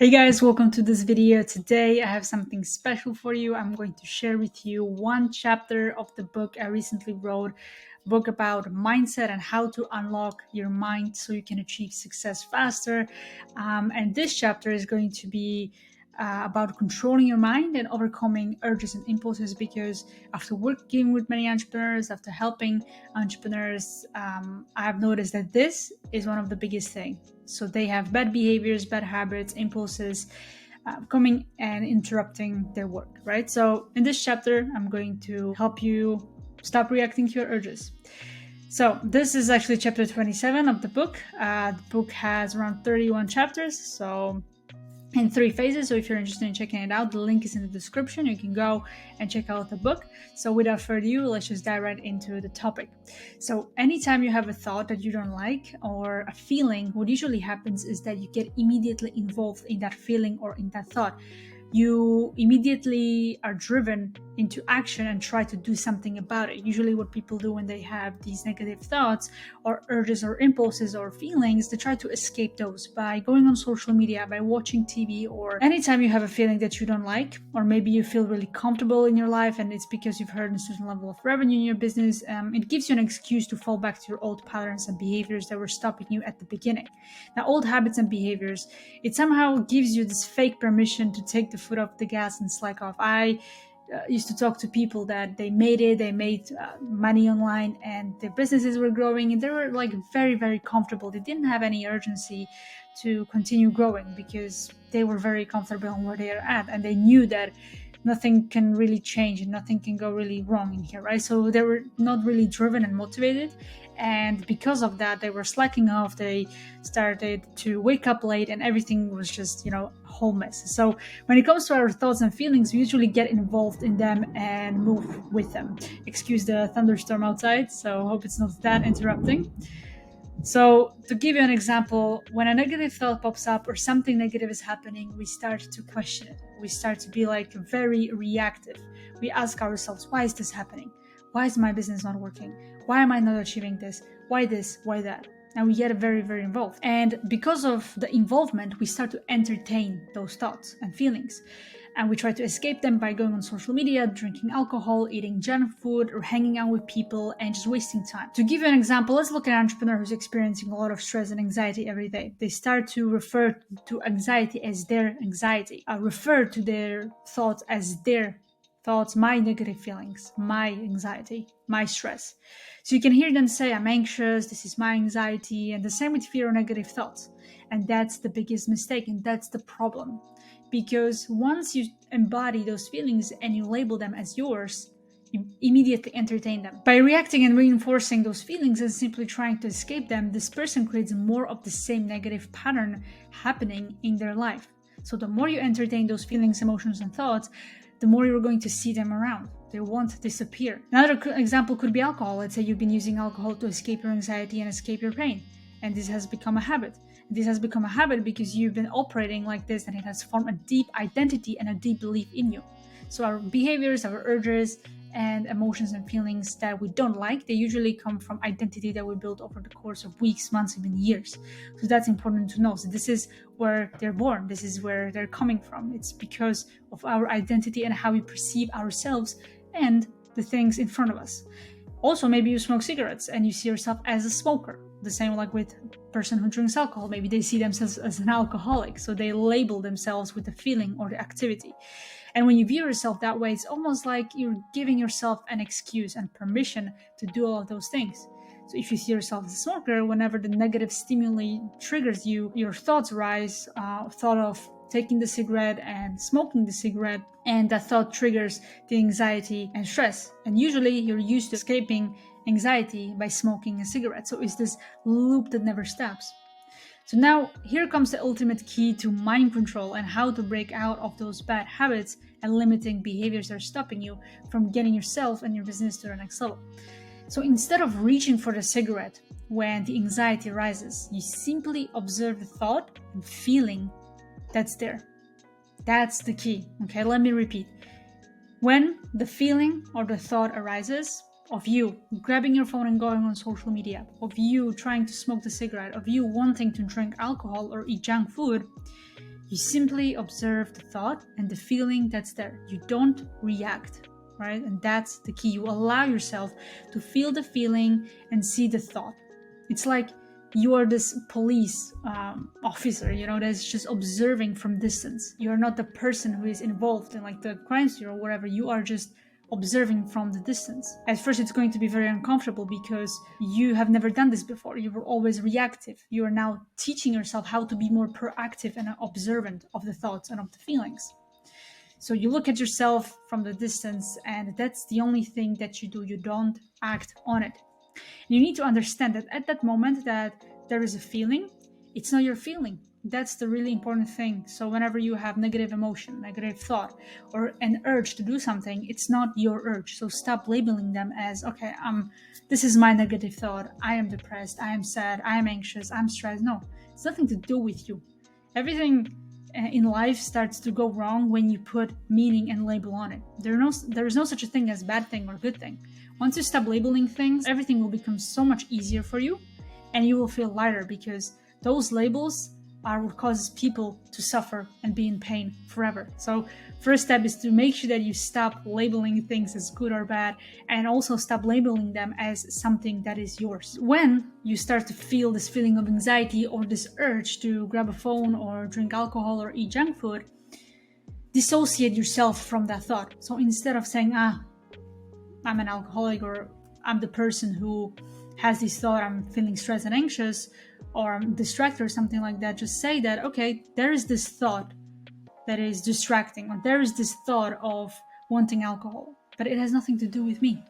Hey guys, welcome to this video. Today I have something special for you. I'm going to share with you one chapter of the book I recently wrote, a book about mindset and how to unlock your mind so you can achieve success faster. And this chapter is going to be about controlling your mind and overcoming urges and impulses, because after working with many entrepreneurs, after helping entrepreneurs, I have noticed that this is one of the biggest things. So they have bad behaviors, bad habits, impulses coming and interrupting their work, right? So in this chapter, I'm going to help you stop reacting to your urges. So this is actually chapter 27 of the book. The book has around 31 chapters, so in 3 phases. So if you're interested in checking it out, the link is in the description. You can go and check out the book. So without further ado, let's just dive right into the topic. So anytime you have a thought that you don't like or a feeling, what usually happens is that you get immediately involved in that feeling or in that thought. You immediately are driven into action and try to do something about it. Usually what people do when they have these negative thoughts or urges or impulses or feelings, they try to escape those by going on social media, by watching TV, or anytime you have a feeling that you don't like, or maybe you feel really comfortable in your life and it's because you've earned a certain level of revenue in your business, it gives you an excuse to fall back to your old patterns and behaviors that were stopping you at the beginning. Now, old habits and behaviors, it somehow gives you this fake permission to take the foot off the gas and slack off. I used to talk to people that they made money online and their businesses were growing and they were like very, very comfortable. They didn't have any urgency to continue growing because they were very comfortable on where they are at, and they knew that nothing can really change and nothing can go really wrong in here, right? So they were not really driven and motivated, and because of that they were slacking off. They started to wake up late and everything was just a whole mess. So when it comes to our thoughts and feelings, we usually get involved in them and move with them. Excuse the thunderstorm outside, so hope it's not that interrupting. So, to give you an example, when a negative thought pops up or something negative is happening, we start to question it. We start to be like very reactive. We ask ourselves, why is this happening? Why is my business not working? Why am I not achieving this? Why this? Why that? And we get very, very involved. And because of the involvement, we start to entertain those thoughts and feelings. And we try to escape them by going on social media, drinking alcohol, eating junk food, or hanging out with people and just wasting time. To give you an example, let's look at an entrepreneur who's experiencing a lot of stress and anxiety every day. They start to refer to anxiety as their anxiety, refer to their thoughts as their thoughts, my negative feelings, my anxiety, my stress. So you can hear them say, I'm anxious, this is my anxiety, and the same with fear or negative thoughts. And that's the biggest mistake, and that's the problem. Because once you embody those feelings and you label them as yours, you immediately entertain them. By reacting and reinforcing those feelings and simply trying to escape them, this person creates more of the same negative pattern happening in their life. So the more you entertain those feelings, emotions, and thoughts, the more you're going to see them around. They won't disappear. Another example could be alcohol. Let's say you've been using alcohol to escape your anxiety and escape your pain, and this has become a habit. This has become a habit because you've been operating like this, and it has formed a deep identity and a deep belief in you. So our behaviors, our urges, and emotions and feelings that we don't like, they usually come from identity that we built over the course of weeks, months, even years. So that's important to know. So this is where they're born. This is where they're coming from. It's because of our identity and how we perceive ourselves and the things in front of us. Also, maybe you smoke cigarettes and you see yourself as a smoker. The same like with a person who drinks alcohol. Maybe they see themselves as an alcoholic, so they label themselves with the feeling or the activity. And when you view yourself that way, it's almost like you're giving yourself an excuse and permission to do all of those things. So if you see yourself as a smoker, whenever the negative stimuli triggers you, your thoughts rise, thought of taking the cigarette and smoking the cigarette, and that thought triggers the anxiety and stress. And usually you're used to escaping anxiety by smoking a cigarette. So it's this loop that never stops. So now here comes the ultimate key to mind control and how to break out of those bad habits and limiting behaviors that are stopping you from getting yourself and your business to the next level. So instead of reaching for the cigarette when the anxiety rises, you simply observe the thought and feeling that's there. That's the key. Okay, let me repeat. When the feeling or the thought arises of you grabbing your phone and going on social media, of you trying to smoke the cigarette, of you wanting to drink alcohol or eat junk food, You simply observe the thought and the feeling that's there. You don't react, right? And that's the key. You allow yourself to feel the feeling and see the thought. It's like you are this police officer, that's just observing from distance. You're not the person who is involved in like the crime scene or whatever. You are just observing from the distance. At first, it's going to be very uncomfortable because you have never done this before. You were always reactive. You are now teaching yourself how to be more proactive and observant of the thoughts and of the feelings. So you look at yourself from the distance, and that's the only thing that you do. You don't act on it. You need to understand that at that moment that there is a feeling, it's not your feeling. That's the really important thing. So whenever you have negative emotion, negative thought, or an urge to do something, it's not your urge. So stop labeling them as, okay, this is my negative thought. I am depressed. I am sad. I am anxious. I'm stressed. No, it's nothing to do with you. Everything in life starts to go wrong when you put meaning and label on it. There is no such a thing as bad thing or good thing. Once you stop labeling things, everything will become so much easier for you, and you will feel lighter, because those labels are what causes people to suffer and be in pain forever. So first step is to make sure that you stop labeling things as good or bad, and also stop labeling them as something that is yours. When you start to feel this feeling of anxiety or this urge to grab a phone or drink alcohol or eat junk food, dissociate yourself from that thought. So instead of saying, I'm an alcoholic, or I'm the person who has this thought, I'm feeling stressed and anxious, or I'm distracted or something like that, just say that, okay, there is this thought that is distracting, or there is this thought of wanting alcohol, but it has nothing to do with me,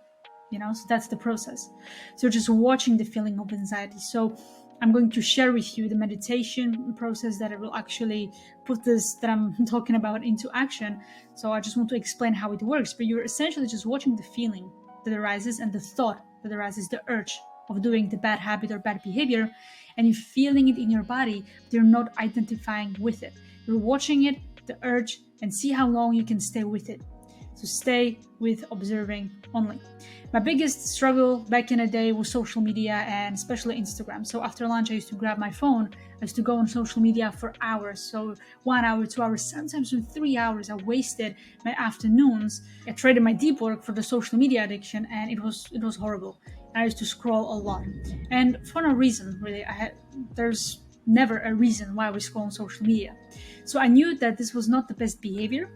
so that's the process. So just watching the feeling of anxiety. So I'm going to share with you the meditation process that will actually put this that I'm talking about into action. So I just want to explain how it works, but you're essentially just watching the feeling that arises and the thought that arises, the urge of doing the bad habit or bad behavior, and you're feeling it in your body, but you're not identifying with it. You're watching it, the urge, and see how long you can stay with it. So stay with observing only. My biggest struggle back in the day was social media, and especially Instagram. So after lunch, I used to grab my phone. I used to go on social media for hours. So 1 hour, 2 hours, sometimes even 3 hours. I wasted my afternoons. I traded my deep work for the social media addiction, and it was horrible. I used to scroll a lot, and for no reason really. There's never a reason why we scroll on social media. So I knew that this was not the best behavior,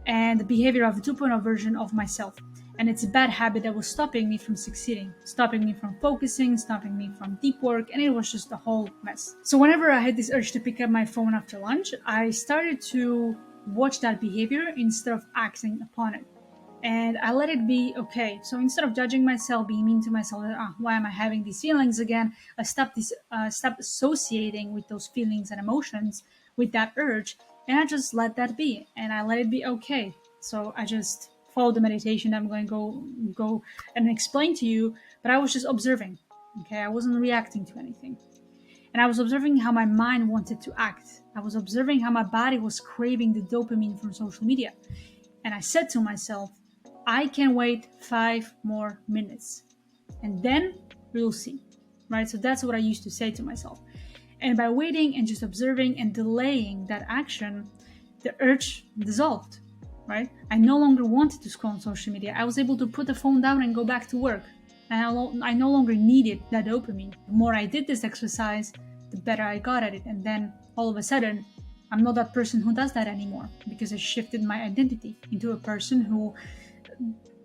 and the behavior of the 2.0 version of myself. And it's a bad habit that was stopping me from succeeding, stopping me from focusing, stopping me from deep work, and it was just a whole mess. So whenever I had this urge to pick up my phone after lunch, I started to watch that behavior instead of acting upon it. And I let it be okay. So instead of judging myself, being mean to myself, why am I having these feelings again? I stopped associating with those feelings and emotions with that urge, and I just let that be, and I let it be okay. So I just followed the meditation I'm going to go and explain to you, but I was just observing. Okay, I wasn't reacting to anything. And I was observing how my mind wanted to act. I was observing how my body was craving the dopamine from social media. And I said to myself, I can wait 5 more minutes, and then we'll see, right? So that's what I used to say to myself. And by waiting and just observing and delaying that action, the urge dissolved, right? I no longer wanted to scroll on social media. I was able to put the phone down and go back to work. And I no longer needed that dopamine. The more I did this exercise, the better I got at it. And then all of a sudden, I'm not that person who does that anymore, because I shifted my identity into a person who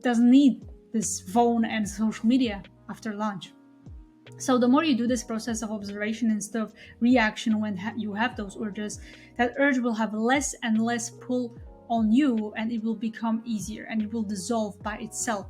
doesn't need this phone and social media after lunch. So the more you do this process of observation instead of reaction when you have those urges, that urge will have less and less pull on you, and it will become easier, and it will dissolve by itself.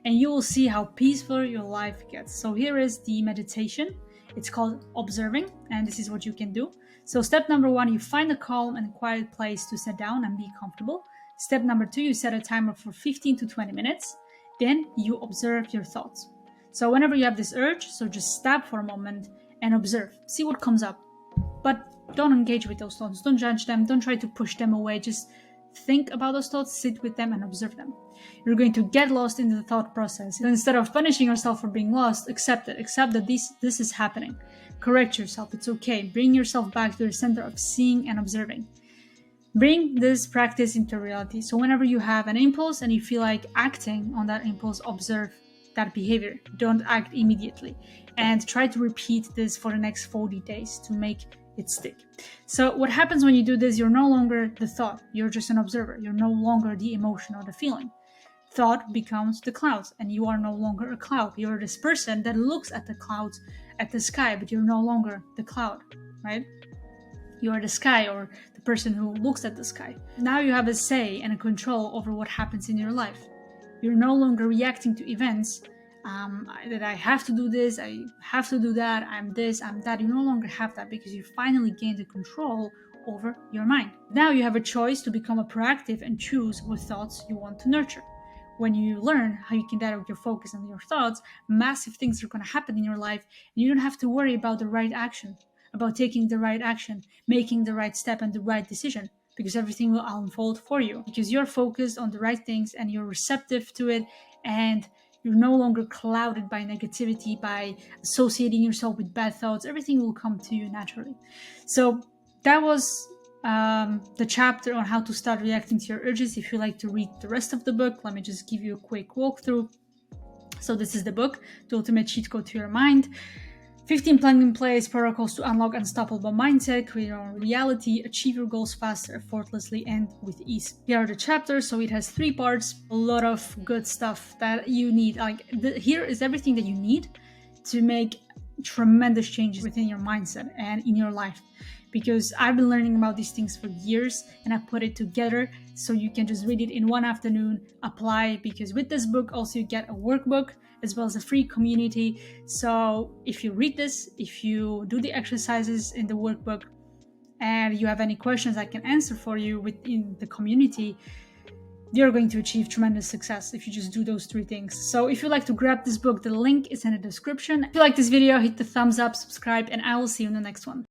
And you will see how peaceful your life gets. So here is the meditation. It's called observing, and this is what you can do. So step number 1, you find a calm and quiet place to sit down and be comfortable. Step number 2, you set a timer for 15 to 20 minutes. Then you observe your thoughts. So whenever you have this urge, so just stop for a moment and observe. See what comes up. But don't engage with those thoughts. Don't judge them. Don't try to push them away. Just think about those thoughts, sit with them, and observe them. You're going to get lost in the thought process. So instead of punishing yourself for being lost, accept it. Accept that this is happening. Correct yourself. It's okay. Bring yourself back to the center of seeing and observing. Bring this practice into reality. So whenever you have an impulse and you feel like acting on that impulse, observe that behavior. Don't act immediately. And try to repeat this for the next 40 days to make it stick. So what happens when you do this, you're no longer the thought, you're just an observer. You're no longer the emotion or the feeling. Thought becomes the clouds, and you are no longer a cloud. You're this person that looks at the clouds, at the sky, but you're no longer the cloud, right? You are the sky, or the person who looks at the sky. Now you have a say and a control over what happens in your life. You're no longer reacting to events that I have to do this, I have to do that, I'm this, I'm that. You no longer have that because you finally gained the control over your mind. Now you have a choice to become a proactive and choose what thoughts you want to nurture. When you learn how you can direct your focus on your thoughts, massive things are going to happen in your life, and you don't have to worry about the right action, about taking the right action, making the right step and the right decision, because everything will unfold for you because you're focused on the right things and you're receptive to it, and you're no longer clouded by negativity, by associating yourself with bad thoughts. Everything will come to you naturally. So that was the chapter on how to start reacting to your urges. If you like to read the rest of the book, let me just give you a quick walkthrough. So this is the book, The Ultimate Cheat Code to Your Mind. 15 plug-and-play protocols to unlock unstoppable mindset, create your own reality, achieve your goals faster, effortlessly, and with ease. Here are the chapters. So it has 3 parts, a lot of good stuff that you need. Here is everything that you need to make tremendous changes within your mindset and in your life. Because I've been learning about these things for years, and I put it together so you can just read it in one afternoon, apply, because with this book also you get a workbook as well as a free community. So if you read this, if you do the exercises in the workbook, and you have any questions I can answer for you within the community, you're going to achieve tremendous success if you just do those 3 things. So if you'd like to grab this book, the link is in the description. If you like this video, hit the thumbs up, subscribe, and I will see you in the next one.